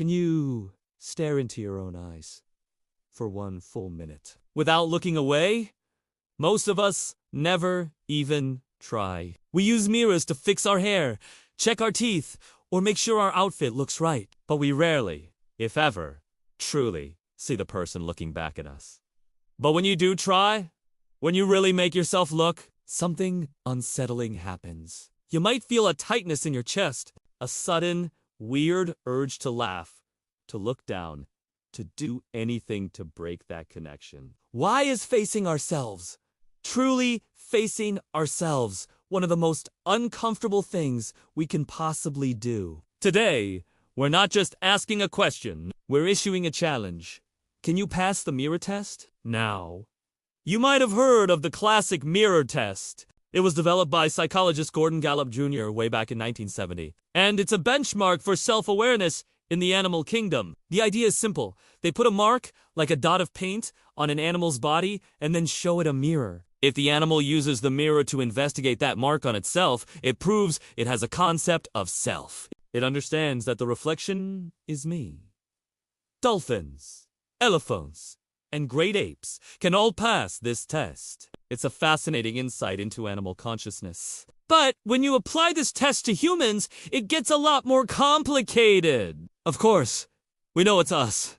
Can you stare into your own eyes for 1 full minute without looking away? Most of us never even try. We use mirrors to fix our hair, check our teeth, or make sure our outfit looks right. But we rarely, if ever, truly see the person looking back at us. But when you do try, when you really make yourself look, something unsettling happens. You might feel a tightness in your chest, a sudden, weird urge to laugh, to look down, to do anything to break that connection. Why is facing ourselves, truly facing ourselves, one of the most uncomfortable things we can possibly do? Today, we're not just asking a question, we're issuing a challenge. Can you pass the mirror test? Now. You might have heard of the classic mirror test. It was developed by psychologist Gordon Gallup Jr. way back in 1970. And it's a benchmark for self-awareness in the animal kingdom. The idea is simple. They put a mark, like a dot of paint, on an animal's body and then show it a mirror. If the animal uses the mirror to investigate that mark on itself, it proves it has a concept of self. It understands that the reflection is me. Dolphins, elephants, and great apes can all pass this test. It's a fascinating insight into animal consciousness. But when you apply this test to humans, it gets a lot more complicated. Of course, we know it's us.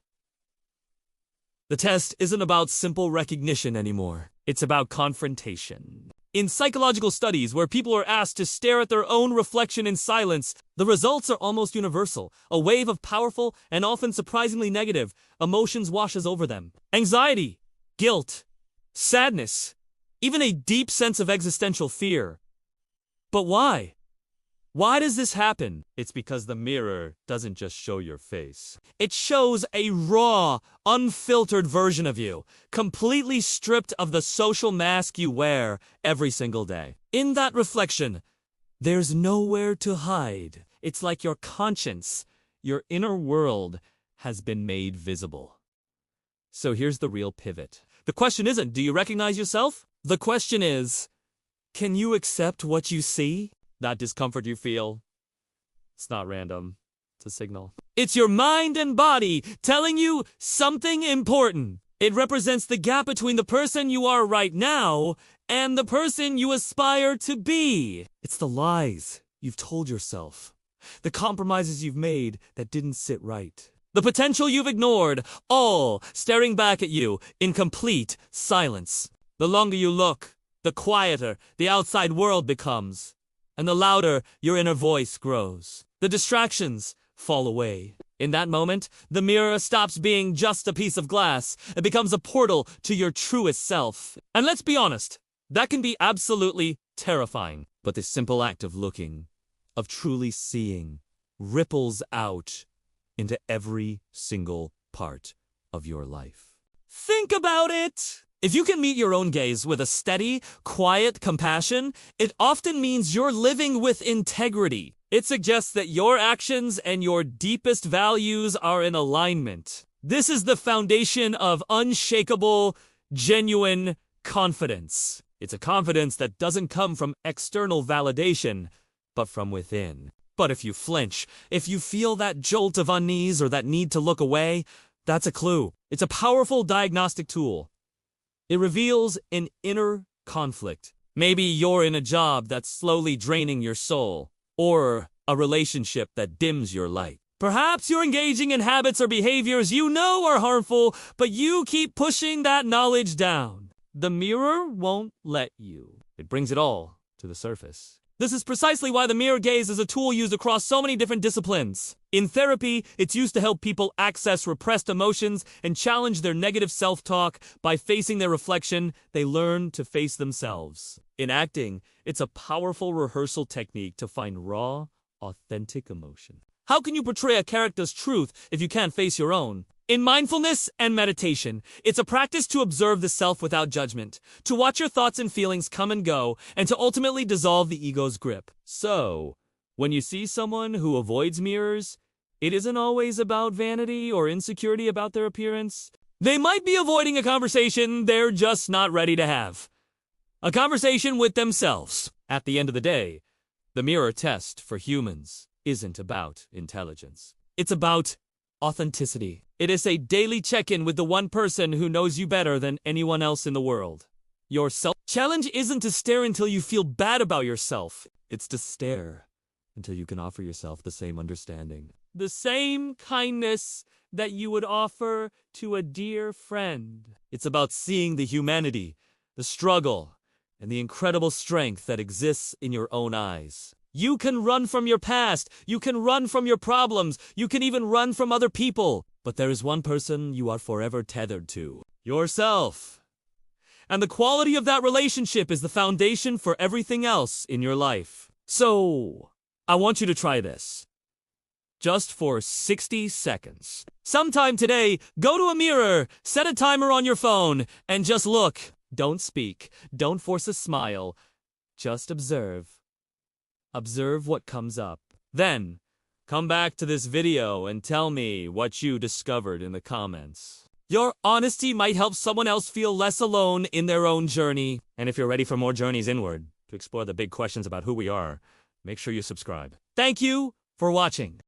The test isn't about simple recognition anymore. It's about confrontation. In psychological studies where people are asked to stare at their own reflection in silence, the results are almost universal. A wave of powerful and often surprisingly negative emotions washes over them. Anxiety, guilt, sadness, even a deep sense of existential fear. But why? Why does this happen? It's because the mirror doesn't just show your face. It shows a raw, unfiltered version of you, completely stripped of the social mask you wear every single day. In that reflection, there's nowhere to hide. It's like your conscience, your inner world, has been made visible. So here's the real pivot. The question isn't, do you recognize yourself? The question is, can you accept what you see? That discomfort you feel, it's not random, it's a signal. It's your mind and body telling you something important. It represents the gap between the person you are right now and the person you aspire to be. It's the lies you've told yourself, the compromises you've made that didn't sit right, the potential you've ignored, all staring back at you in complete silence. The longer you look, the quieter the outside world becomes. And the louder your inner voice grows. The distractions fall away. In that moment, the mirror stops being just a piece of glass. It becomes a portal to your truest self. And let's be honest, that can be absolutely terrifying. But the simple act of looking, of truly seeing, ripples out into every single part of your life. Think about it! If you can meet your own gaze with a steady, quiet compassion, it often means you're living with integrity. It suggests that your actions and your deepest values are in alignment. This is the foundation of unshakable, genuine confidence. It's a confidence that doesn't come from external validation, but from within. But if you flinch, if you feel that jolt of unease or that need to look away, that's a clue. It's a powerful diagnostic tool. It reveals an inner conflict. Maybe you're in a job that's slowly draining your soul, or a relationship that dims your light. Perhaps you're engaging in habits or behaviors you know are harmful, but you keep pushing that knowledge down. The mirror won't let you. It brings it all to the surface. This is precisely why the mirror gaze is a tool used across so many different disciplines. In therapy, it's used to help people access repressed emotions and challenge their negative self-talk. By facing their reflection, they learn to face themselves. In acting, it's a powerful rehearsal technique to find raw, authentic emotion. How can you portray a character's truth if you can't face your own? In mindfulness and meditation, it's a practice to observe the self without judgment, to watch your thoughts and feelings come and go, and to ultimately dissolve the ego's grip. So, when you see someone who avoids mirrors, it isn't always about vanity or insecurity about their appearance. They might be avoiding a conversation they're just not ready to have. A conversation with themselves. At the end of the day, the mirror test for humans isn't about intelligence. It's about authenticity. It is a daily check-in with the one person who knows you better than anyone else in the world. Yourself. Challenge isn't to stare until you feel bad about yourself. It's to stare until you can offer yourself the same understanding, the same kindness that you would offer to a dear friend. It's about seeing the humanity, the struggle, and the incredible strength that exists in your own eyes. You can run from your past, you can run from your problems, you can even run from other people, but there is one person you are forever tethered to: yourself. And the quality of that relationship is the foundation for everything else in your life. So, I want you to try this. Just for 60 seconds. Sometime today, go to a mirror, set a timer on your phone, and just look. Don't speak. Don't force a smile. Just observe. Observe what comes up. Then, come back to this video and tell me what you discovered in the comments. Your honesty might help someone else feel less alone in their own journey. And if you're ready for more journeys inward, to explore the big questions about who we are, make sure you subscribe. Thank you for watching.